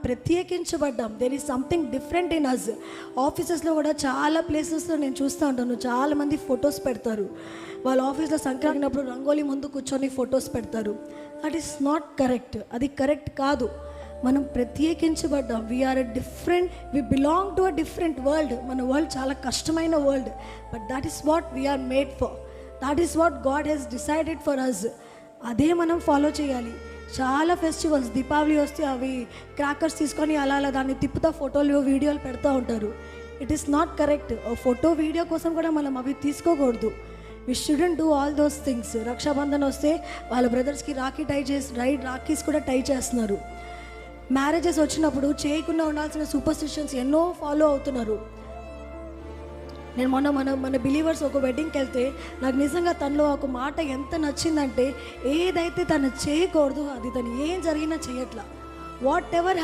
ప్రత్యేకించబడ్డాం. There is something different in us. ఆఫీసెస్లో కూడా చాలా ప్లేసెస్లో నేను చూస్తూ ఉంటాను, చాలామంది ఫొటోస్ పెడతారు. వాళ్ళ ఆఫీస్లో సంక్రాంతినప్పుడు రంగోలీ ముందు కూర్చొని ఫొటోస్ పెడతారు. That is not correct. అది కరెక్ట్ కాదు. మనం ప్రత్యేకించబడ్డాం. We are a different, we belong to a different world. మన వరల్డ్ చాలా కష్టమైన world, but that is what we are made for. That is what God he's decided for us. అదే మనం follow చేయాలి. చాలా ఫెస్టివల్స్, దీపావళి వస్తే అవి క్రాకర్స్ తీసుకొని అలా దాన్ని తిప్పుతా ఫోటోలు వీడియోలు పెడతా ఉంటారు. It is not correct. Photo video కోసం కూడా మనం అవి తీసుకోకూడదు. We shouldn't do all those things. Rakshabandhan వస్తే వాళ్ళ బ్రదర్స్కి రాఖీస్ కూడా టై చేస్తున్నారు. మ్యారేజెస్ వచ్చినప్పుడు చేయకుండా ఉండాల్సిన సూపర్స్టిషన్స్ ఎన్నో ఫాలో అవుతున్నారు. నేను మన బిలీవర్స్ ఒక వెడ్డింగ్కి వెళ్తే నాకు నిజంగా తనలో ఒక మాట ఎంత నచ్చిందంటే, ఏదైతే తను చేయకూడదు అది తను ఏం జరిగినా చేయట్లా. What ever